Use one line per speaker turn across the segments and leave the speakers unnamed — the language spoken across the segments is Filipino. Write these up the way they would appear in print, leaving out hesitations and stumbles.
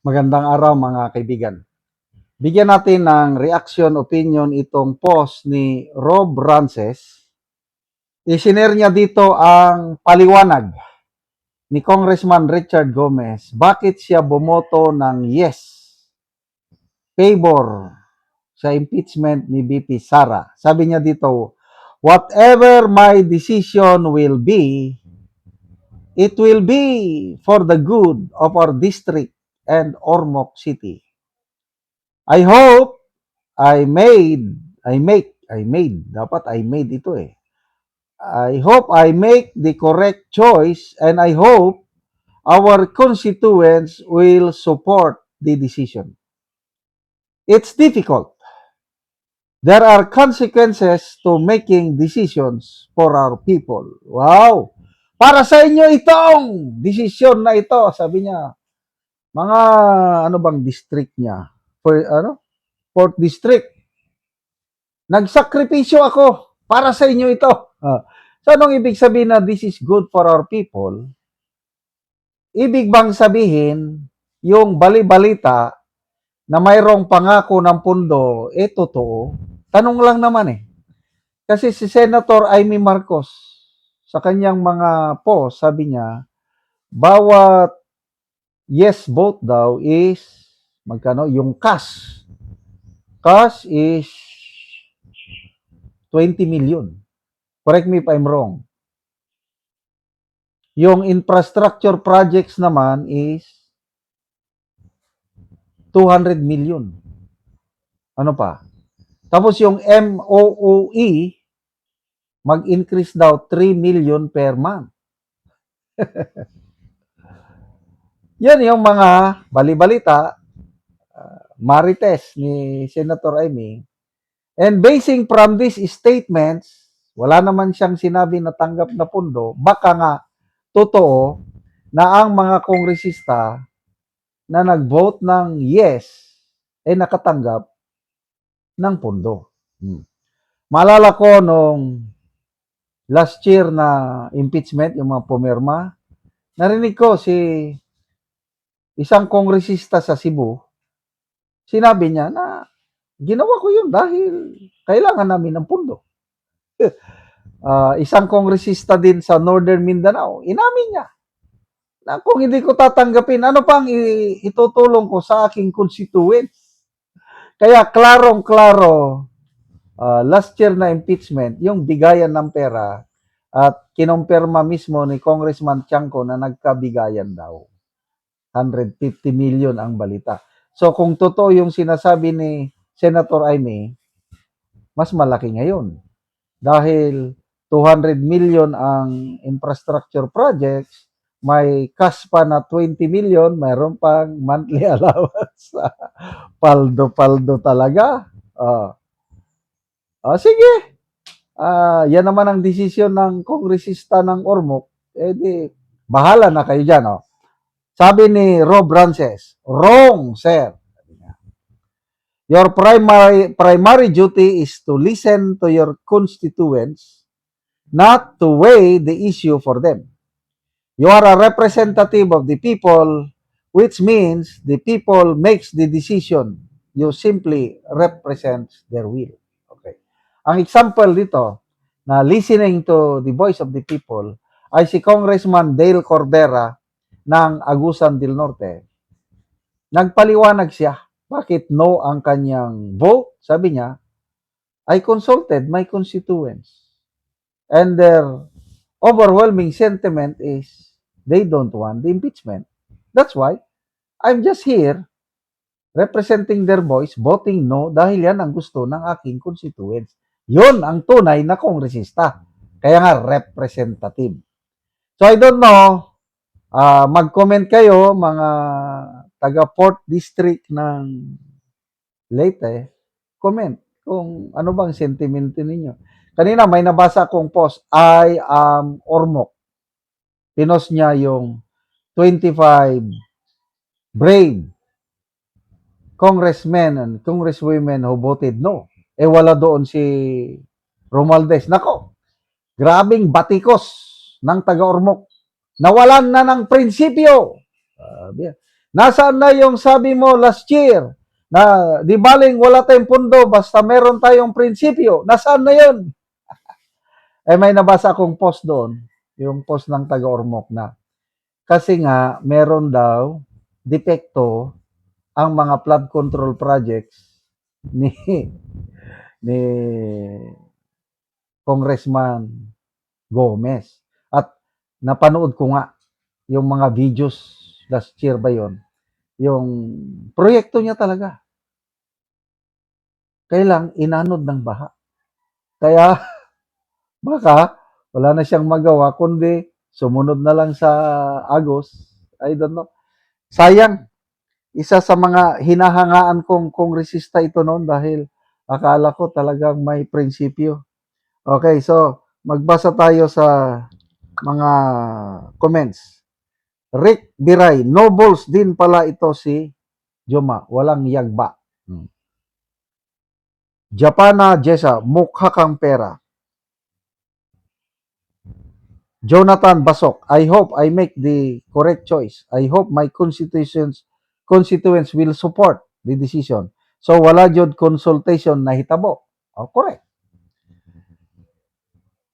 Magandang araw mga kaibigan. Bigyan natin ng reaction opinion itong post ni Rob Rances. Isinare niya dito ang paliwanag ni Congressman Richard Gomez bakit siya bumoto ng yes, favor sa impeachment ni VP Sara. Sabi niya dito, whatever my decision will be, it will be for the good of our district and Ormoc City. I hope I made ito eh. I hope I make the correct choice and I hope our constituents will support the decision. It's difficult. There are consequences to making decisions for our people. Wow! Para sa inyo itong desisyon na ito, sabi niya. Mga ano bang district niya? Fourth district. Nagsakripisyo ako para sa inyo ito. So, anong ibig sabihin na this is good for our people? Ibig bang sabihin, yung bali-balita na mayroong pangako ng pundo, totoo? Tanong lang naman eh. Kasi si Senator Amy Marcos, sa kanyang mga post, sabi niya, bawat yes vote daw is, magkano? Yung cash. Cash is 20 million. Correct me if I'm wrong. Yung infrastructure projects naman is 200 million. Ano pa? Tapos yung MOOE, mag-increase daw 3 million per month. Yan yung mga bali-balita, marites ni Senator Amy. And basing from these statements, wala naman siyang sinabi na tanggap na pundo, baka nga totoo na ang mga kongresista na nag-vote ng yes ay nakatanggap ng pundo. Maalala ko nung last year na impeachment, yung mga pumirma, narinig ko si isang kongresista sa Cebu, sinabi niya na ginawa ko yun dahil kailangan namin ng pundo. Isang kongresista din sa Northern Mindanao, inamin niya na kung hindi ko tatanggapin, ano pang itutulong ko sa aking constituents? Kaya klarong-klaro, last year na impeachment, yung bigayan ng pera at kinumpirma mismo ni Congressman Tiangco na nagkabigayan daw. 150 million ang balita. So kung totoo yung sinasabi ni Senator Amy, mas malaki ngayon. Dahil 200 million ang infrastructure projects, may cash pa na 20 million, mayroon pang monthly allowance. Paldo-paldo talaga. Sige. Yan naman ang desisyon ng kongresista ng Ormoc. Di, bahala na kayo dyan. Sabi ni Rob Rances, wrong, sir. Your primary duty is to listen to your constituents, not to weigh the issue for them. You are a representative of the people, which means the people makes the decision. You simply represent their will. Okay. Ang example dito na listening to the voice of the people ay si Congressman Dale Cordera ng Agusan del Norte. Nagpaliwanag siya. Bakit no ang kanyang vote? Sabi niya, I consulted my constituents. And their overwhelming sentiment is they don't want the impeachment. That's why I'm just here representing their voice, voting no dahil yan ang gusto ng aking constituents. Yun ang tunay na kongresista. Kaya nga, representative. So I don't know, mag-comment kayo mga taga 4th District ng Leyte, comment kung ano bang sentimento ninyo. Kanina may nabasa akong post, I am Ormoc. Pinost niya yung 25 brave congressmen and congresswomen who voted no. Wala doon si Romualdez. Nako, grabing batikos ng taga-Ormoc. Nawalan na ng prinsipyo. Nasaan na yung sabi mo last year na di baling wala tayong pundo basta meron tayong prinsipyo? Nasaan na yun? May nabasa akong post doon, yung post ng taga-Ormoc na kasi nga meron daw depekto ang mga flood control projects ni ni Congressman Gomez. At napanood ko nga yung mga videos last year ba yon, yung proyekto niya talaga. Kailang inanod ng baha. Kaya baka wala na siyang magawa kundi sumunod na lang sa Agos. I don't know. Sayang. Isa sa mga hinahangaan kong kongresista ito noon dahil akala ko talagang may prinsipyo. Okay, so magbasa tayo sa mga comments. Rick Biray, no balls din pala ito si Joma, walang yagba. Japana Jessa, mukha kang pera. Jonathan Basok, I hope I make the correct choice. I hope my constituents will support the decision. So wala jud consultation na hitabo. Oh, correct.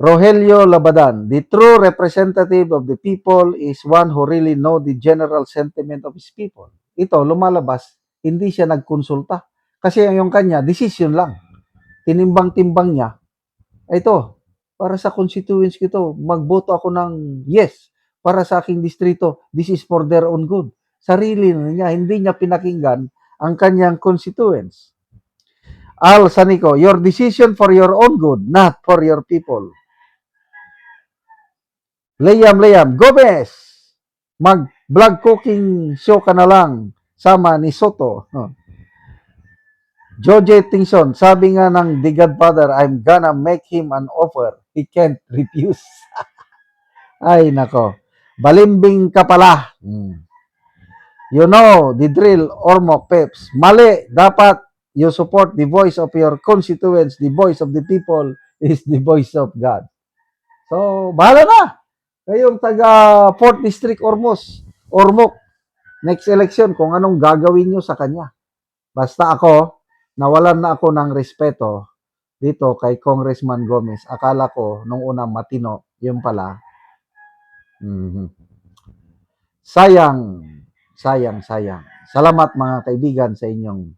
Rogelio Labadan, the true representative of the people is one who really know the general sentiment of his people. Ito, lumalabas, hindi siya nagkonsulta. Kasi yung kanya, decision lang. Tinimbang-timbang niya, ito, para sa constituents ko ito, magboto ako ng yes para sa aking distrito. This is for their own good. Sarili niya, hindi niya pinakinggan ang kanyang constituents. Al Sanico, your decision for your own good, not for your people. Liam, Gomez, mag-vlog cooking show ka na lang, sama ni Soto. Joje Tingson, sabi nga ng The Godfather, I'm gonna make him an offer he can't refuse. Ay, nako. Balimbing ka pala. You know, the drill, Ormoc Peps. Mali, dapat you support the voice of your constituents. The voice of the people is the voice of God. So, bahala na. Kayong taga 4th District Ormoc, next election, kung anong gagawin nyo sa kanya. Basta ako, nawalan na ako ng respeto dito kay Congressman Gomez. Akala ko, nung una matino, yung pala. Sayang. Salamat mga kaibigan sa inyong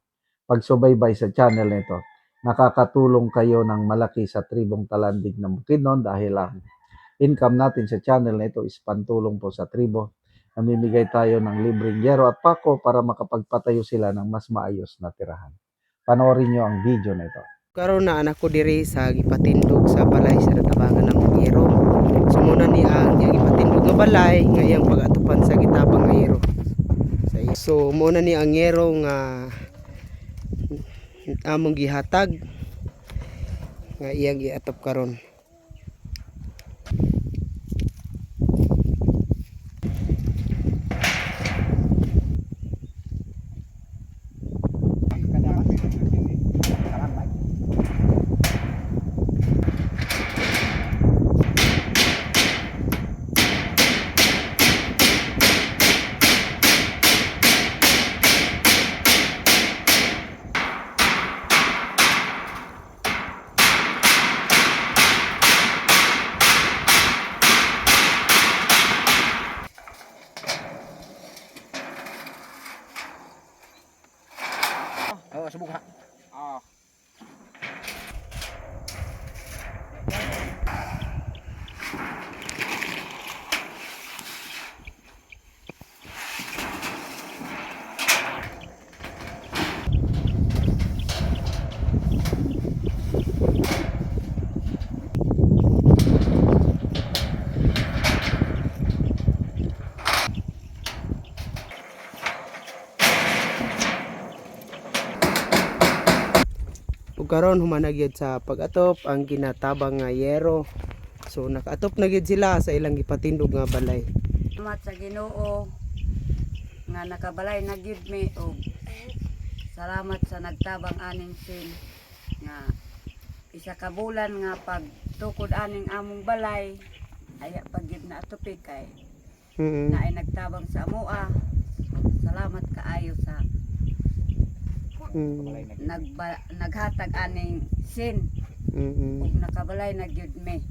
pagsubaybay sa channel nito. Nakakatulong kayo ng malaki sa tribong Talandig ng Bukidnon dahil ang income natin sa channel na ito is pantulong po sa tribo. Namimigay tayo ng libreng yero at pako para makapagpatayo sila ng mas maayos na tirahan. Panoorin nyo ang video na ito.
Karon na anak ko diri sa gipatindog sa balay sa Tabangan ng Yero. Sumuna ni ang gipatindog nga balay nga iyang pag-atupan sa gitabang nga yero. So muna ni ang yero nga among gihatag nga iyang giatop karon.
Subok ha.
Karon humanagyod sa pag-atop ang ginatabang nga yero. So nakaatop na gyud sila sa ilang gipatindog nga balay.
Salamat sa Ginoo nga nakabalay na gyud mi og salamat sa nagtabang aning sin nga isa ka bulan nga pagtukod aning among balay ay pag gyud na atupi kay na ay nagtabang sa amoa. naghatag aning sin ug nakabalay na gyud me.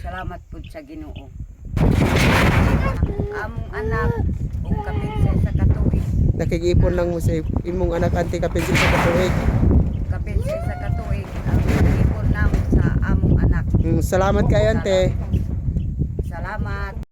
Salamat pud sa Ginoo. Among anak ug kapinsa sa katuig.
Nakikipon lang mo sa imong anak anti kapinsa sa katuig.
Kapinsa sa katuig ang ipon namo sa among anak.
Salamat kayo ante.
Salamat.